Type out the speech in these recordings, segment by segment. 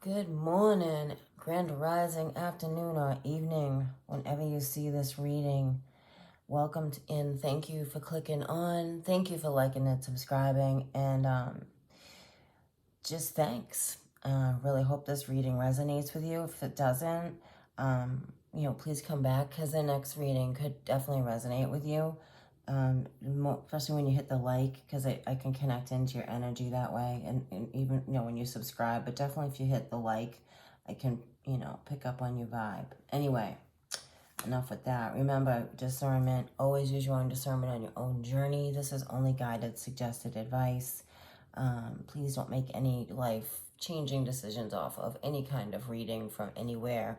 Good morning, grand rising, afternoon, or evening, whenever you see this reading. Welcome in. Thank you for clicking on. Thank you for liking and subscribing. And just thanks. Really hope this reading resonates with you. If it doesn't, please come back because the next reading could definitely resonate with you. Especially when you hit the like, because I can connect into your energy that way, and even when you subscribe, but definitely if you hit the like, I can pick up on your vibe. Anyway, enough with that. Remember, discernment, always use your own discernment on your own journey. This is only guided, suggested advice. Please don't make any life-changing decisions off of any kind of reading from anywhere.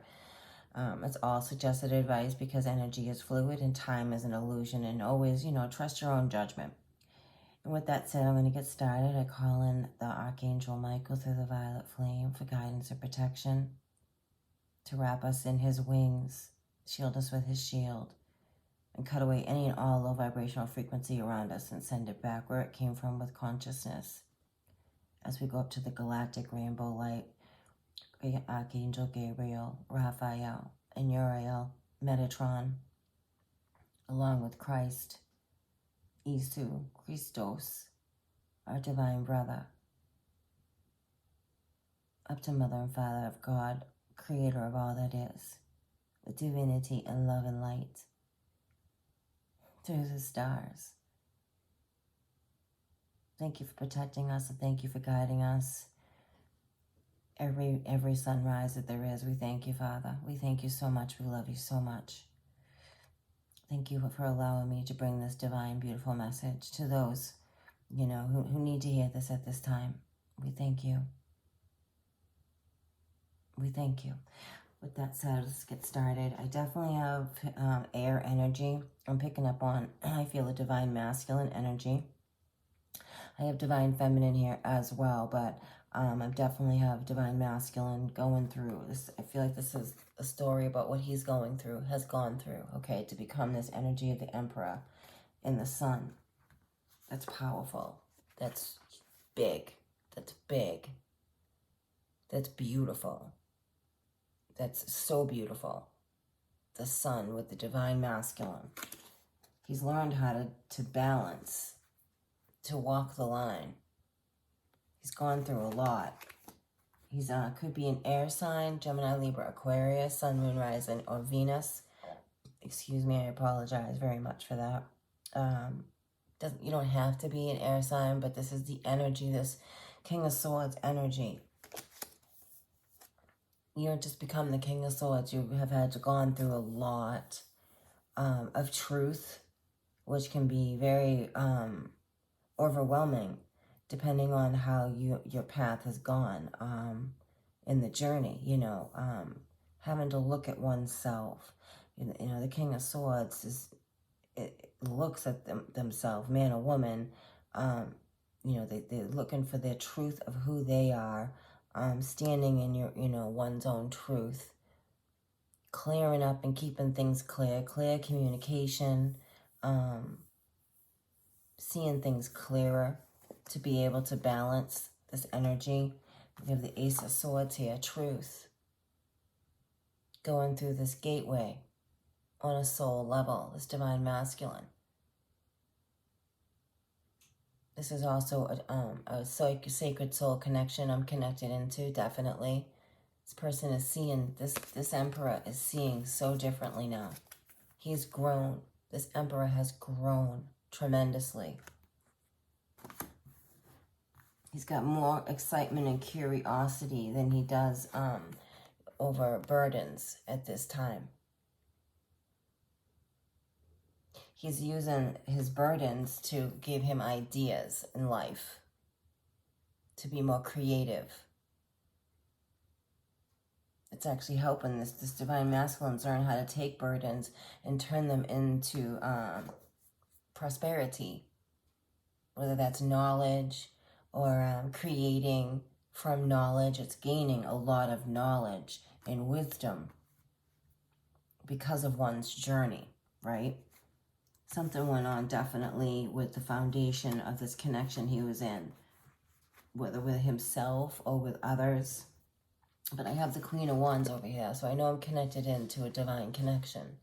It's all suggested advice because energy is fluid and time is an illusion, and always, trust your own judgment. And with that said, I'm going to get started. I call in the Archangel Michael through the violet flame for guidance and protection, to wrap us in his wings, shield us with his shield, and cut away any and all low vibrational frequency around us and send it back where it came from with consciousness. As we go up to the galactic rainbow light, Archangel Gabriel, Raphael, and Uriel, Metatron, along with Christ, Isu, Christos, our divine brother, up to Mother and Father of God, creator of all that is, with divinity and love and light, through the stars. Thank you for protecting us, and thank you for guiding us. Every sunrise that there is, we thank you, Father. We thank you so much. We love you so much. Thank you for allowing me to bring this divine, beautiful message to those, who need to hear this at this time. We thank you. We thank you. With that said, let's get started. I definitely have air energy. I'm picking up on, I feel a divine masculine energy. I have divine feminine here as well, but I definitely have divine masculine going through this. I feel like this is a story about what he's going through, has gone through, okay, to become this energy of the Emperor in the sun. That's powerful. That's big. That's big. That's beautiful. That's so beautiful. The sun with the divine masculine. He's learned how to balance, to walk the line. He's gone through a lot. He's could be an air sign, Gemini, Libra, Aquarius, Sun, Moon, Rising, or Venus. Excuse me, I apologize very much for that. You don't have to be an air sign, but this is the energy, this King of Swords energy. You don't just become the King of Swords. You have had to gone through a lot of truth, which can be very overwhelming, depending on how your path has gone in the journey, having to look at oneself. The King of Swords looks at themselves, man or woman, they're looking for their truth of who they are, standing in your, one's own truth, clearing up and keeping things clear communication, seeing things clearer, to be able to balance this energy. We have the Ace of Swords here, truth. Going through this gateway on a soul level, this divine masculine. This is also a sacred soul connection I'm connected into, definitely. This person is seeing, this Emperor is seeing so differently now. He's grown. This Emperor has grown tremendously. He's got more excitement and curiosity than he does over burdens at this time. He's using his burdens to give him ideas in life, to be more creative. It's actually helping this divine masculine learn how to take burdens and turn them into prosperity, whether that's knowledge or creating from knowledge. It's gaining a lot of knowledge and wisdom because of one's journey, right? Something went on definitely with the foundation of this connection he was in, whether with himself or with others. But I have the Queen of Wands over here, so I know I'm connected into a divine connection.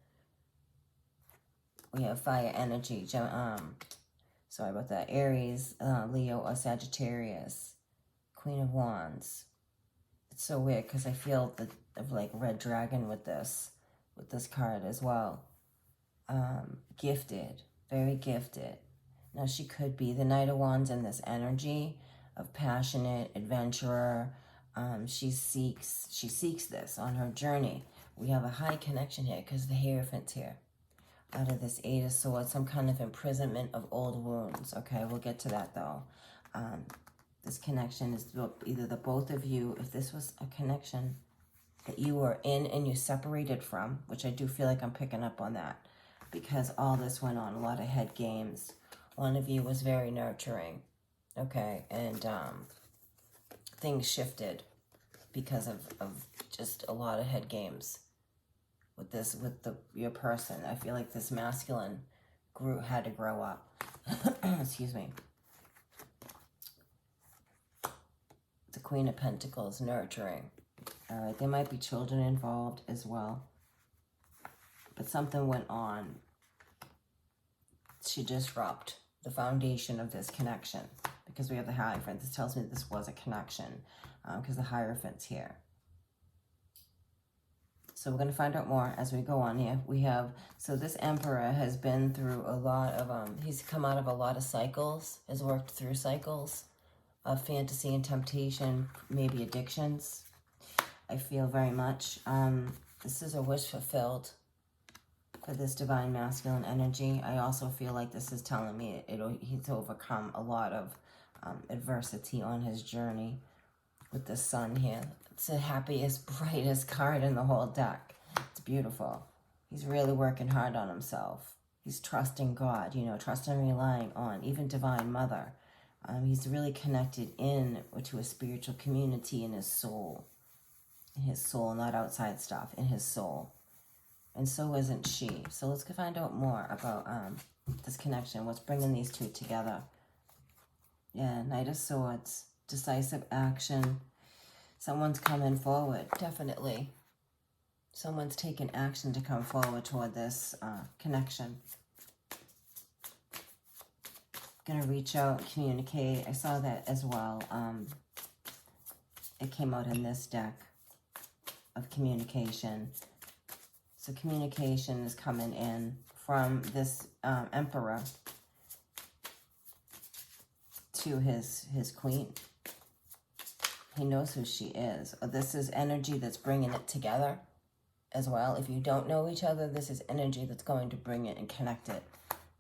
We have fire energy, sorry about that, Aries, Leo, or Sagittarius. Queen of Wands. It's so weird because I feel the like red dragon with this card as well. Gifted, very gifted. Now she could be the Knight of Wands in this energy of passionate adventurer. She seeks this on her journey. We have a high connection here because the Hierophant's here. Out of this Eight of Swords, some kind of imprisonment of old wounds. Okay, we'll get to that though. This connection is either the both of you, if this was a connection that you were in and you separated from, which I do feel like I'm picking up on that, because all this went on, a lot of head games. One of you was very nurturing, okay, and things shifted because of just a lot of head games with your person. I feel like this masculine had to grow up. Excuse me. The Queen of Pentacles, nurturing. All right, there might be children involved as well. But something went on to disrupt the foundation of this connection. Because we have the Hierophant. This tells me that this was a connection. Because the Hierophant's here. So we're going to find out more as we go on here. We have, so this Emperor has been through a lot of, he's come out of a lot of cycles. Has worked through cycles of fantasy and temptation, maybe addictions. I feel very much. This is a wish fulfilled for this divine masculine energy. I also feel like this is telling me he's overcome a lot of adversity on his journey with the Sun here. It's the happiest, brightest card in the whole deck. It's beautiful. He's really working hard on himself. He's trusting God, trusting and relying on even Divine Mother. He's really connected to a spiritual community in his soul. In his soul, not outside stuff, in his soul. And so isn't she. So let's find out more about this connection. What's bringing these two together? Yeah, Knight of Swords, decisive action. Someone's coming forward, definitely. Someone's taking action to come forward toward this connection. Gonna reach out, communicate. I saw that as well. It came out in this deck of communication. So communication is coming in from this Emperor to his queen. He knows who she is. This is energy that's bringing it together as well. If you don't know each other, this is energy that's going to bring it and connect it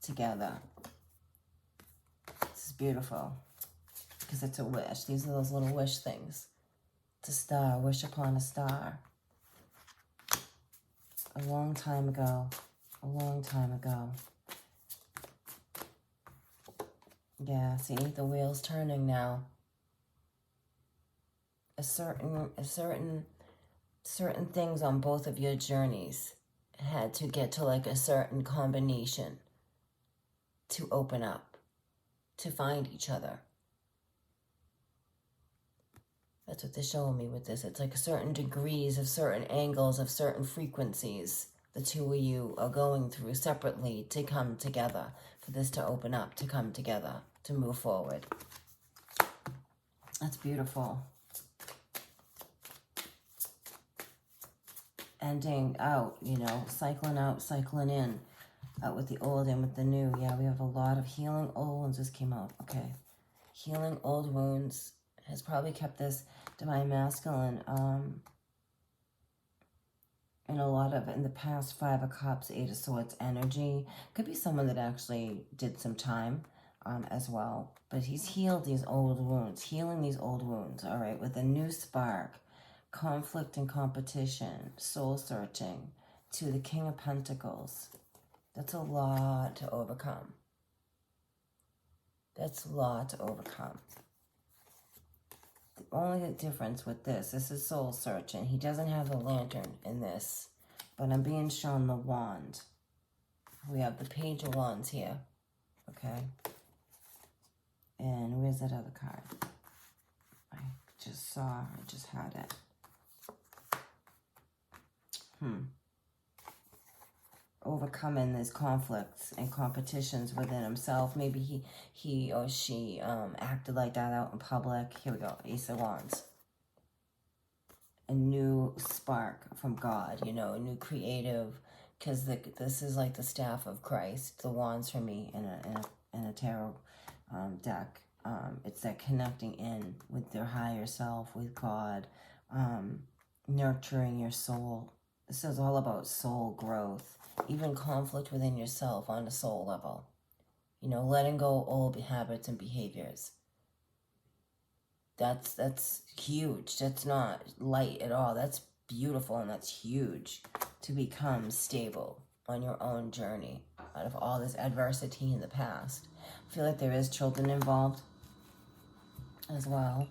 together. This is beautiful because it's a wish. These are those little wish things. It's a star, wish upon a star. A long time ago. A long time ago. Yeah, see, the wheel's turning now. Certain things on both of your journeys had to get to like a certain combination to open up, to find each other. That's what they're showing me with this. It's like certain degrees of certain angles of certain frequencies the two of you are going through separately to come together, for this to open up, to come together, to move forward. That's beautiful. Ending out, cycling out, cycling in, out with the old and with the new. Yeah, we have a lot of healing old wounds. This came out, okay. Healing old wounds has probably kept this divine masculine in a lot of, in the past, 5 of Cups, 8 of Swords energy. Could be someone that actually did some time as well. But he's healed these old wounds, healing these old wounds, all right, with a new spark. Conflict and competition, soul searching, to the King of Pentacles. That's a lot to overcome. That's a lot to overcome. The only difference with this is soul searching. He doesn't have the lantern in this, but I'm being shown the wand. We have the Page of Wands here, okay? And where's that other card? I just had it. Overcoming these conflicts and competitions within himself. Maybe he or she acted like that out in public. Here we go, Ace of Wands. A new spark from God, you know, a new creative, because this is like the staff of Christ, the wands for me in a tarot deck. It's that connecting in with their higher self, with God, nurturing your soul. This is all about soul growth, even conflict within yourself on a soul level. You know, letting go old habits and behaviors. That's huge. That's not light at all. That's beautiful, and that's huge to become stable on your own journey out of all this adversity in the past. I feel like there is children involved as well.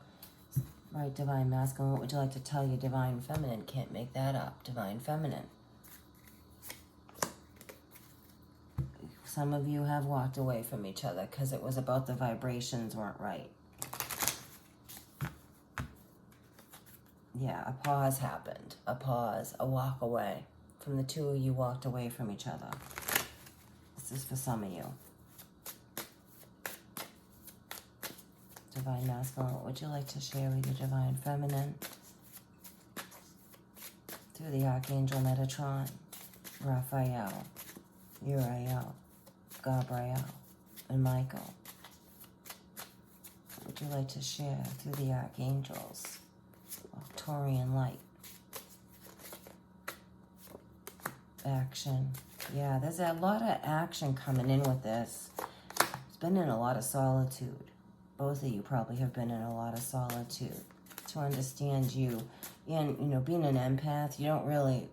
Right, Divine Masculine, what would you like to tell your Divine Feminine? Can't make that up. Divine Feminine. Some of you have walked away from each other because it was about the vibrations weren't right. Yeah, a pause happened. A pause, a walk away. From the two of you walked away from each other. This is for some of you. Divine Masculine, what would you like to share with your Divine Feminine? Through the Archangel Metatron, Raphael, Uriel, Gabriel, and Michael. What would you like to share through the Archangels? Orion light. Action. Yeah, there's a lot of action coming in with this. It's been in a lot of solitude. Both of you probably have been in a lot of solitude to understand you. And, you know, being an empath, you don't really,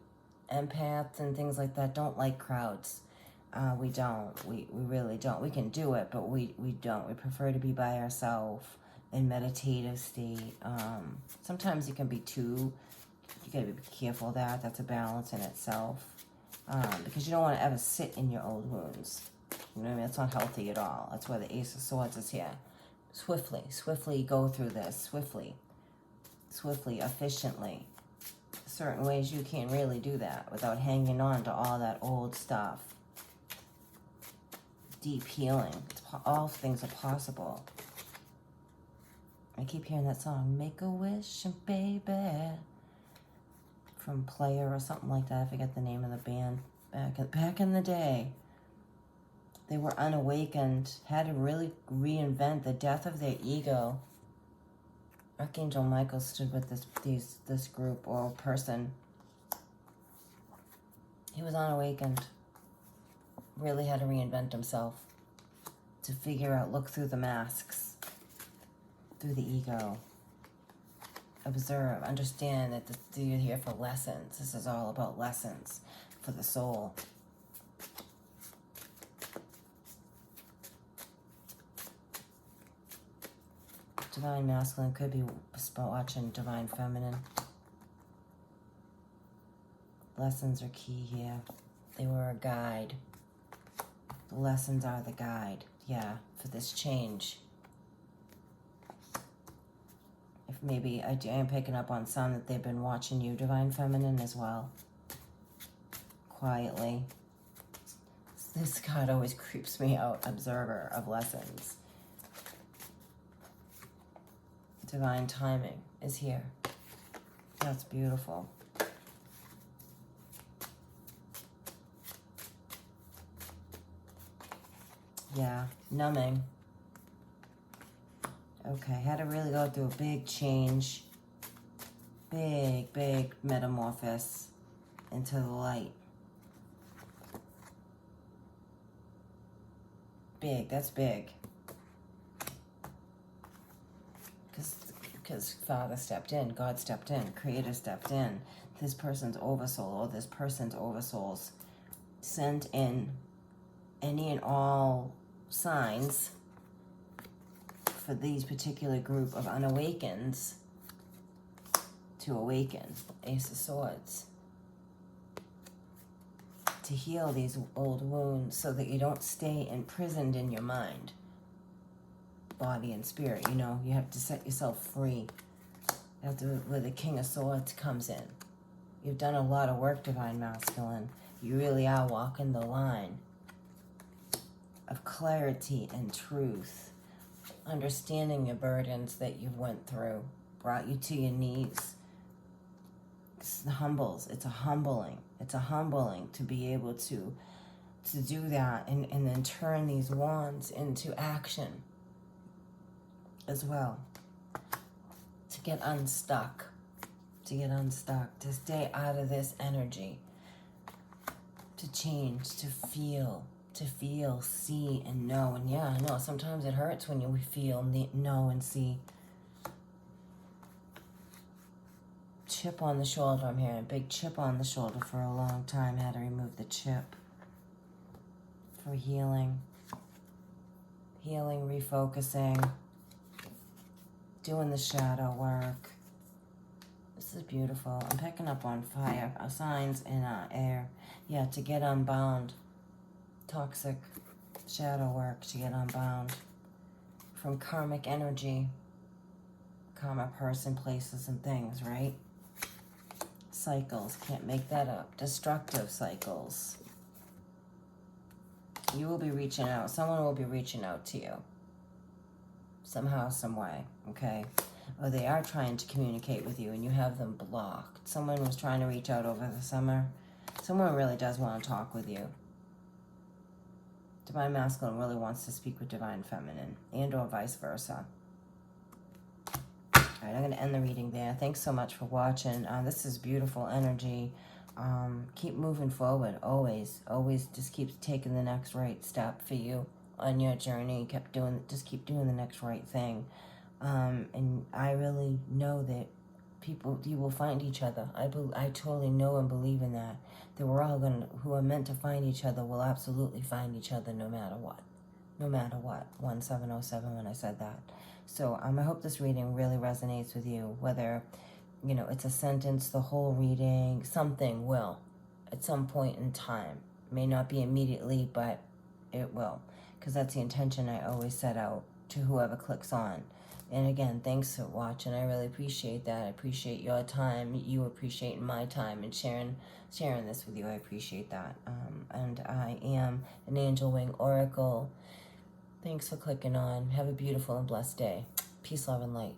empaths and things like that don't like crowds. We don't. We really don't. We can do it, but we don't. We prefer to be by ourselves in meditative state. Sometimes it can be too, you gotta be careful of that. That's a balance in itself. Because you don't want to ever sit in your old wounds. You know what I mean? That's not healthy at all. That's why the Ace of Swords is here. Swiftly go through this. Swiftly, efficiently. Certain ways you can't really do that without hanging on to all that old stuff. Deep healing. All things are possible. I keep hearing that song, Make a Wish, Baby, from Player or something like that. I forget the name of the band. Back in the day, they were unawakened, had to really reinvent the death of their ego. Archangel Michael stood with this group or person. He was unawakened. Really had to reinvent himself to figure out, look through the masks, through the ego. Observe, understand that you're here for lessons. This is all about lessons for the soul. Divine Masculine could be watching Divine Feminine. Lessons are key here. They were a guide. The lessons are the guide, yeah, for this change. If maybe I am picking up on some that they've been watching you, Divine Feminine, as well. Quietly. This card always creeps me out. Observer of lessons. Divine timing is here. That's beautiful. Yeah, numbing. Okay, had to really go through a big change. Big metamorphosis into the light. Big, that's big. Because Father stepped in, God stepped in, Creator stepped in. This person's oversoul or this person's oversouls sent in any and all signs for these particular group of unawakens to awaken. Ace of Swords. To heal these old wounds so that you don't stay imprisoned in your mind, body, and spirit. You know, you have to set yourself free. You have to, where the King of Swords comes in. You've done a lot of work, Divine Masculine. You really are walking the line of clarity and truth, understanding your burdens that you went through, brought you to your knees. It's a humbling. It's a humbling to be able to do that and then turn these wands into action as well. To get unstuck. To stay out of this energy. To change, to feel, see, and know. And yeah, I know, sometimes it hurts when you feel, know, and see. Chip on the shoulder. I'm hearing a big chip on the shoulder for a long time. Had to remove the chip for healing, refocusing, doing the shadow work. This is beautiful. I'm picking up on fire signs in air. Yeah, to get unbound. Toxic shadow work to get unbound from karmic energy, karma, person, places, and things, right? Cycles, can't make that up. Destructive cycles. You will be reaching out. Someone will be reaching out to you. Somehow, some way, okay? Or they are trying to communicate with you and you have them blocked. Someone was trying to reach out over the summer. Someone really does want to talk with you. Divine Masculine really wants to speak with Divine Feminine, and or vice versa. All right, I'm going to end the reading there. Thanks so much for watching. This is beautiful energy. Keep moving forward, always. Always just keep taking the next right step for you on your journey. Just keep doing the next right thing. And I really know that you will find each other. I totally know and believe in that. That we're all who are meant to find each other will absolutely find each other no matter what. No matter what. 1707 when I said that. So I hope this reading really resonates with you. Whether, it's a sentence, the whole reading, something will. At some point in time. May not be immediately, but it will. Because that's the intention I always set out to whoever clicks on. And again, thanks for watching. I really appreciate that. I appreciate your time. You appreciate my time and sharing this with you. I appreciate that. And I am an Angel Wing Oracle. Thanks for clicking on. Have a beautiful and blessed day. Peace, love, and light.